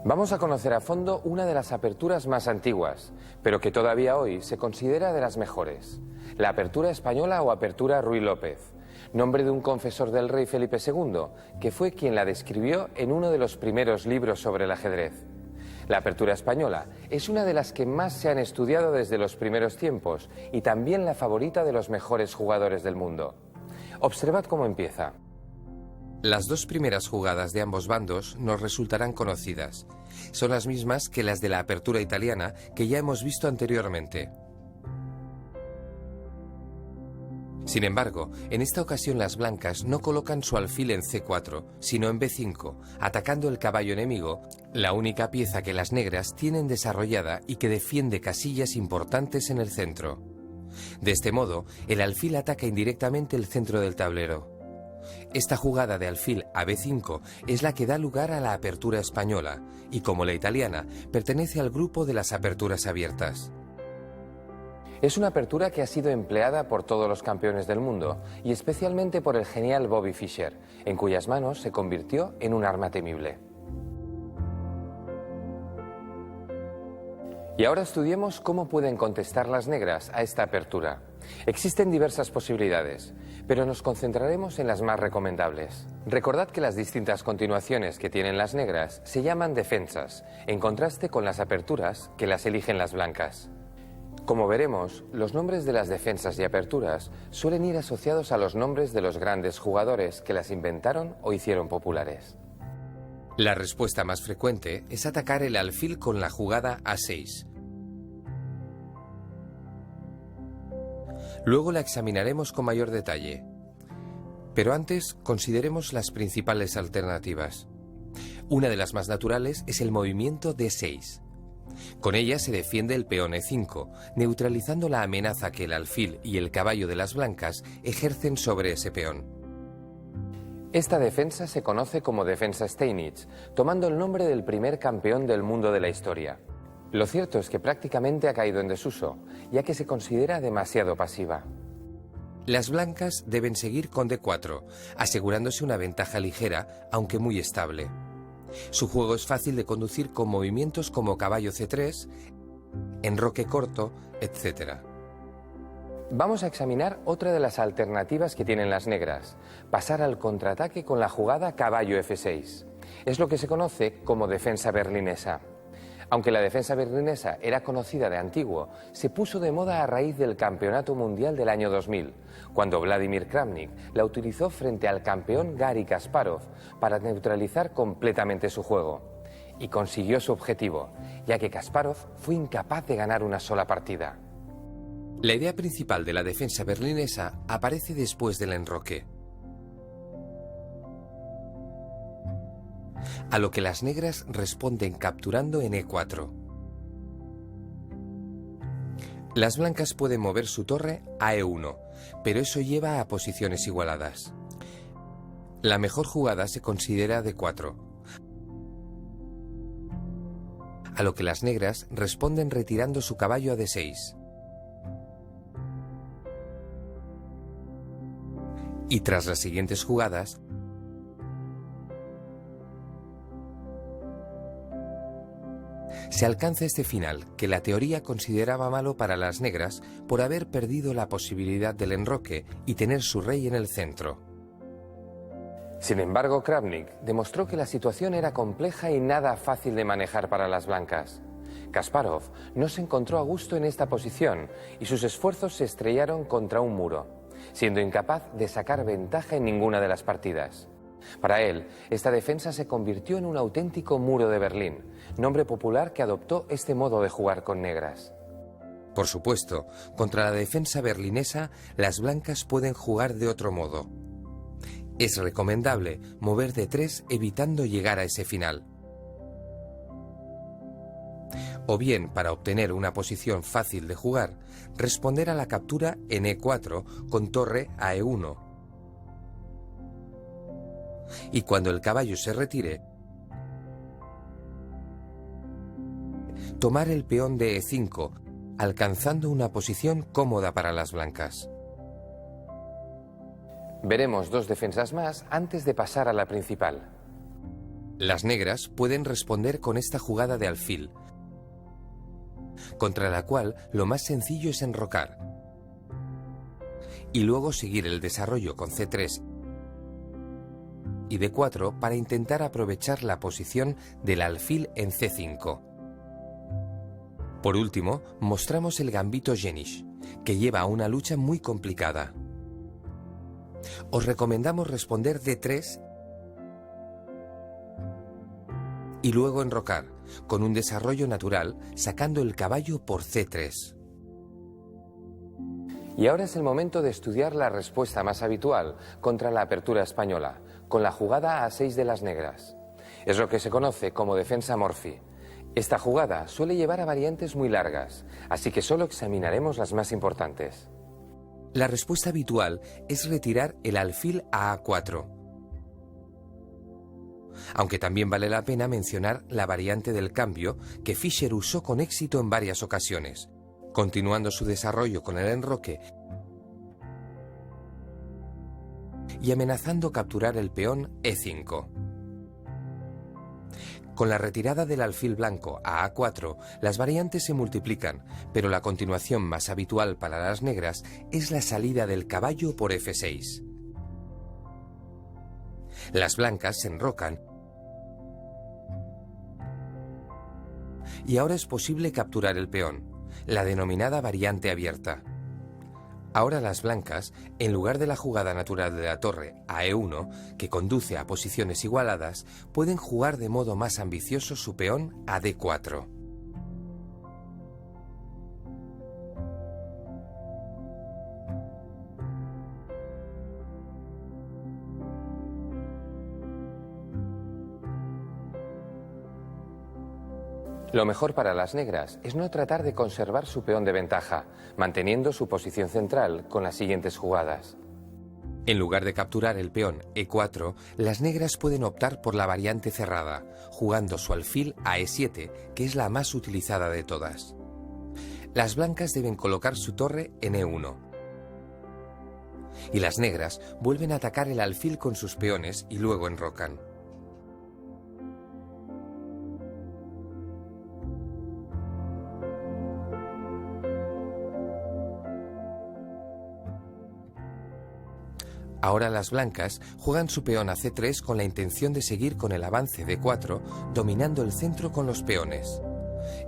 Vamos a conocer a fondo una de las aperturas más antiguas, pero que todavía hoy se considera de las mejores. La apertura española o apertura Ruy López, nombre de un confesor del rey Felipe II, que fue quien la describió en uno de los primeros libros sobre el ajedrez. La apertura española es una de las que más se han estudiado desde los primeros tiempos y también la favorita de los mejores jugadores del mundo. Observad cómo empieza. Las dos primeras jugadas de ambos bandos nos resultarán conocidas. Son las mismas que las de la apertura italiana que ya hemos visto anteriormente. Sin embargo, en esta ocasión las blancas no colocan su alfil en C4, sino en B5, atacando el caballo enemigo, la única pieza que las negras tienen desarrollada y que defiende casillas importantes en el centro. De este modo, el alfil ataca indirectamente el centro del tablero. Esta jugada de alfil a B5 es la que da lugar a la apertura española, y como la italiana, pertenece al grupo de las aperturas abiertas. Es una apertura que ha sido empleada por todos los campeones del mundo y especialmente por el genial Bobby Fischer, en cuyas manos se convirtió en un arma temible. Y ahora estudiemos cómo pueden contestar las negras a esta apertura. Existen diversas posibilidades, pero nos concentraremos en las más recomendables. Recordad que las distintas continuaciones que tienen las negras se llaman defensas, en contraste con las aperturas que las eligen las blancas. Como veremos, los nombres de las defensas y aperturas suelen ir asociados a los nombres de los grandes jugadores que las inventaron o hicieron populares. La respuesta más frecuente es atacar el alfil con la jugada A6. Luego la examinaremos con mayor detalle. Pero antes consideremos las principales alternativas. Una de las más naturales es el movimiento D6. Con ella se defiende el peón E5, neutralizando la amenaza que el alfil y el caballo de las blancas ejercen sobre ese peón. Esta defensa se conoce como defensa Steinitz, tomando el nombre del primer campeón del mundo de la historia. Lo cierto es que prácticamente ha caído en desuso, ya que se considera demasiado pasiva. Las blancas deben seguir con D4, asegurándose una ventaja ligera, aunque muy estable. Su juego es fácil de conducir con movimientos como caballo C3, enroque corto, etc. Vamos a examinar otra de las alternativas que tienen las negras, pasar al contraataque con la jugada caballo F6. Es lo que se conoce como defensa berlinesa. Aunque la defensa berlinesa era conocida de antiguo, se puso de moda a raíz del Campeonato Mundial del año 2000, cuando Vladimir Kramnik la utilizó frente al campeón Garry Kasparov para neutralizar completamente su juego. Y consiguió su objetivo, ya que Kasparov fue incapaz de ganar una sola partida. La idea principal de la defensa berlinesa aparece después del enroque. A lo que las negras responden capturando en E4. Las blancas pueden mover su torre a E1, pero eso lleva a posiciones igualadas. La mejor jugada se considera D4, a lo que las negras responden retirando su caballo a D6. Y tras las siguientes jugadas, se alcanza este final, que la teoría consideraba malo para las negras por haber perdido la posibilidad del enroque y tener su rey en el centro. Sin embargo, Kramnik demostró que la situación era compleja y nada fácil de manejar para las blancas. Kasparov no se encontró a gusto en esta posición y sus esfuerzos se estrellaron contra un muro, siendo incapaz de sacar ventaja en ninguna de las partidas. Para él, esta defensa se convirtió en un auténtico muro de Berlín, nombre popular que adoptó este modo de jugar con negras. Por supuesto, contra la defensa berlinesa, las blancas pueden jugar de otro modo. Es recomendable mover D3 evitando llegar a ese final. O bien, para obtener una posición fácil de jugar, responder a la captura en E4 con torre a E1. Y cuando el caballo se retire, tomar el peón de E5, alcanzando una posición cómoda para las blancas. Veremos dos defensas más antes de pasar a la principal. Las negras pueden responder con esta jugada de alfil, contra la cual lo más sencillo es enrocar, y luego seguir el desarrollo con C3 y D4 para intentar aprovechar la posición del alfil en C5. Por último, mostramos el gambito Jenisch, que lleva a una lucha muy complicada. Os recomendamos responder D3 y luego enrocar, con un desarrollo natural, sacando el caballo por C3. Y ahora es el momento de estudiar la respuesta más habitual contra la apertura española, con la jugada A6 de las negras. Es lo que se conoce como defensa Morphy. Esta jugada suele llevar a variantes muy largas, así que solo examinaremos las más importantes. La respuesta habitual es retirar el alfil a A4. Aunque también vale la pena mencionar la variante del cambio que Fischer usó con éxito en varias ocasiones, continuando su desarrollo con el enroque y amenazando capturar el peón E5. Con la retirada del alfil blanco a A4, las variantes se multiplican, pero la continuación más habitual para las negras es la salida del caballo por F6. Las blancas se enrocan y ahora es posible capturar el peón, la denominada variante abierta. Ahora las blancas, en lugar de la jugada natural de la torre a E1, que conduce a posiciones igualadas, pueden jugar de modo más ambicioso su peón a D4. Lo mejor para las negras es no tratar de conservar su peón de ventaja, manteniendo su posición central con las siguientes jugadas. En lugar de capturar el peón E4, las negras pueden optar por la variante cerrada, jugando su alfil a E7, que es la más utilizada de todas. Las blancas deben colocar su torre en E1. Y las negras vuelven a atacar el alfil con sus peones y luego enrocan. Ahora las blancas juegan su peón a C3 con la intención de seguir con el avance D4, dominando el centro con los peones.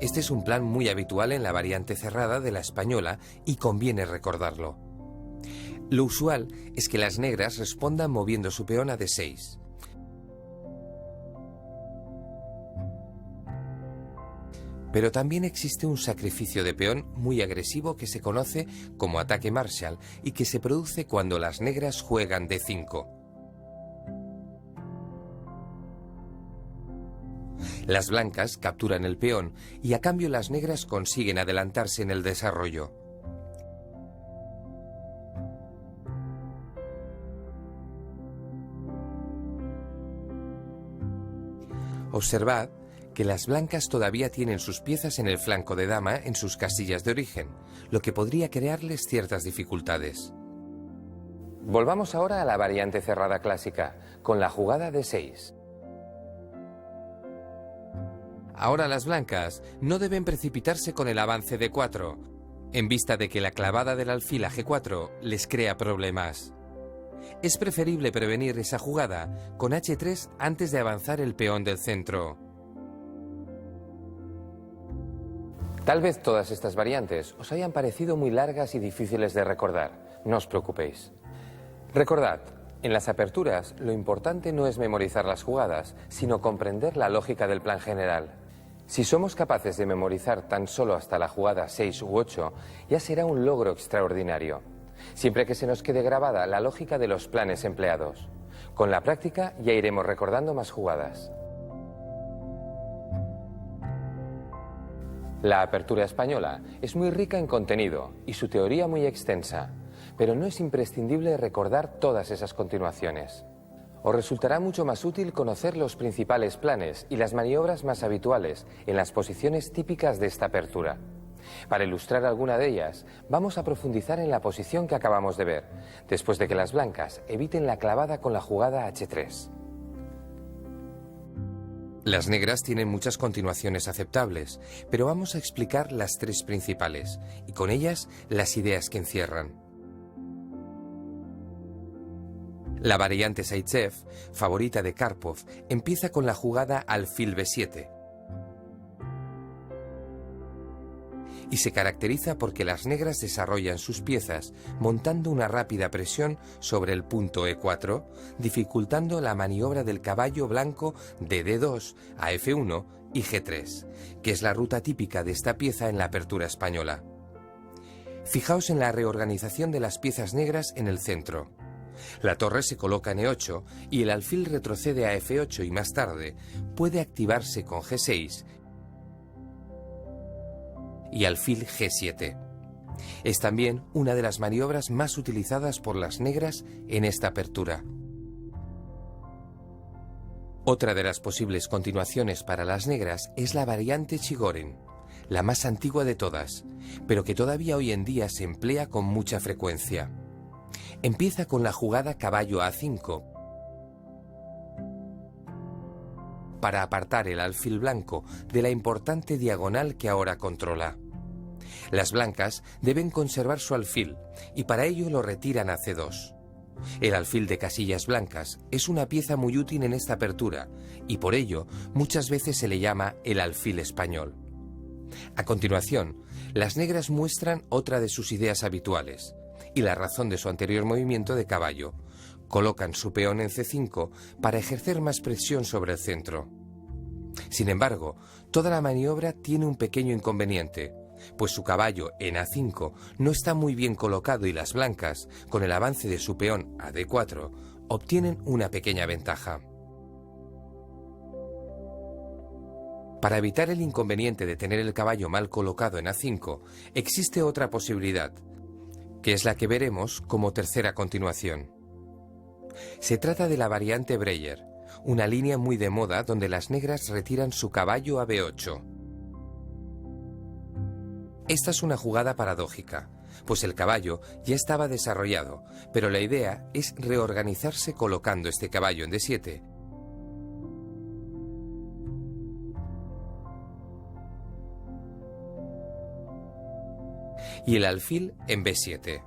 Este es un plan muy habitual en la variante cerrada de la española y conviene recordarlo. Lo usual es que las negras respondan moviendo su peón a D6. Pero también existe un sacrificio de peón muy agresivo que se conoce como ataque Marshall y que se produce cuando las negras juegan D5. Las blancas capturan el peón y a cambio las negras consiguen adelantarse en el desarrollo. Observad que las blancas todavía tienen sus piezas en el flanco de dama en sus casillas de origen, lo que podría crearles ciertas dificultades. Volvamos ahora a la variante cerrada clásica, con la jugada de 6. Ahora las blancas no deben precipitarse con el avance de 4, en vista de que la clavada del alfil a G4 les crea problemas. Es preferible prevenir esa jugada con H3 antes de avanzar el peón del centro. Tal vez todas estas variantes os hayan parecido muy largas y difíciles de recordar. No os preocupéis. Recordad, en las aperturas lo importante no es memorizar las jugadas, sino comprender la lógica del plan general. Si somos capaces de memorizar tan solo hasta la jugada 6 u 8, ya será un logro extraordinario. Siempre que se nos quede grabada la lógica de los planes empleados. Con la práctica ya iremos recordando más jugadas. La apertura española es muy rica en contenido y su teoría muy extensa, pero no es imprescindible recordar todas esas continuaciones. Os resultará mucho más útil conocer los principales planes y las maniobras más habituales en las posiciones típicas de esta apertura. Para ilustrar alguna de ellas, vamos a profundizar en la posición que acabamos de ver, después de que las blancas eviten la clavada con la jugada H3. Las negras tienen muchas continuaciones aceptables, pero vamos a explicar las tres principales, y con ellas las ideas que encierran. La variante Zaitsev, favorita de Karpov, empieza con la jugada alfil b7. Y se caracteriza porque las negras desarrollan sus piezas montando una rápida presión sobre el punto e4, dificultando la maniobra del caballo blanco de d2 a f1 y g3, que es la ruta típica de esta pieza en la apertura española. Fijaos en la reorganización de las piezas negras en el centro. La torre se coloca en e8 y el alfil retrocede a f8 y más tarde puede activarse con g6 y alfil g7. Es también una de las maniobras más utilizadas por las negras en esta apertura. Otra de las posibles continuaciones para las negras es la variante Chigorin, la más antigua de todas, pero que todavía hoy en día se emplea con mucha frecuencia. Empieza con la jugada caballo a5 para apartar el alfil blanco de la importante diagonal que ahora controla. Las blancas deben conservar su alfil y para ello lo retiran a c2. El alfil de casillas blancas es una pieza muy útil en esta apertura y por ello muchas veces se le llama el alfil español. A continuación, las negras muestran otra de sus ideas habituales y la razón de su anterior movimiento de caballo. Colocan su peón en c5 para ejercer más presión sobre el centro. Sin embargo, toda la maniobra tiene un pequeño inconveniente, pues su caballo en a5 no está muy bien colocado y las blancas, con el avance de su peón a d4, obtienen una pequeña ventaja. Para evitar el inconveniente de tener el caballo mal colocado en a5, existe otra posibilidad, que es la que veremos como tercera continuación. Se trata de la variante Breyer, una línea muy de moda donde las negras retiran su caballo a b8. Esta es una jugada paradójica, pues el caballo ya estaba desarrollado, pero la idea es reorganizarse colocando este caballo en d7. Y el alfil en b7.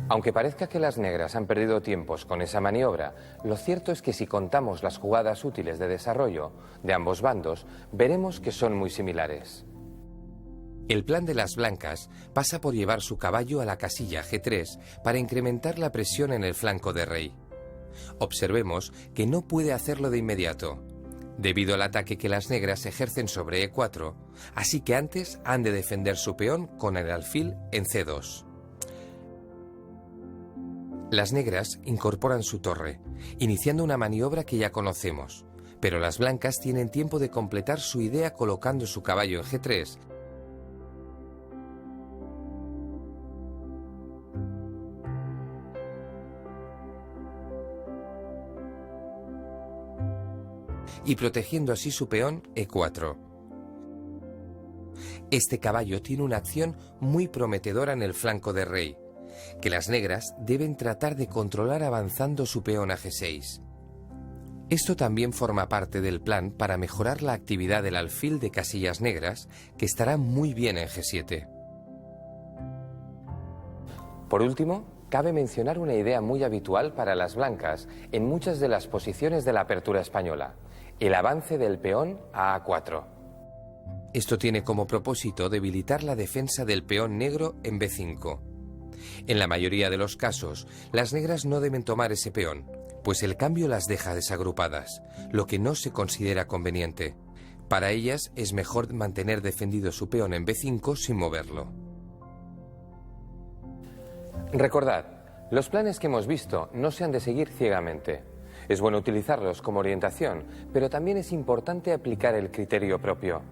Aunque parezca que las negras han perdido tiempos con esa maniobra, lo cierto es que si contamos las jugadas útiles de desarrollo de ambos bandos, veremos que son muy similares. El plan de las blancas pasa por llevar su caballo a la casilla g3 para incrementar la presión en el flanco de rey. Observemos que no puede hacerlo de inmediato, debido al ataque que las negras ejercen sobre e4, así que antes han de defender su peón con el alfil en c2. Las negras incorporan su torre, iniciando una maniobra que ya conocemos, pero las blancas tienen tiempo de completar su idea colocando su caballo en g3 y protegiendo así su peón e4. Este caballo tiene una acción muy prometedora en el flanco de rey, que las negras deben tratar de controlar avanzando su peón a g6. Esto también forma parte del plan para mejorar la actividad del alfil de casillas negras, que estará muy bien en g7. Por último, cabe mencionar una idea muy habitual para las blancas en muchas de las posiciones de la apertura española: el avance del peón a a4. Esto tiene como propósito debilitar la defensa del peón negro en b5. En la mayoría de los casos, las negras no deben tomar ese peón, pues el cambio las deja desagrupadas, lo que no se considera conveniente. Para ellas es mejor mantener defendido su peón en b5 sin moverlo. Recordad, los planes que hemos visto no se han de seguir ciegamente. Es bueno utilizarlos como orientación, pero también es importante aplicar el criterio propio.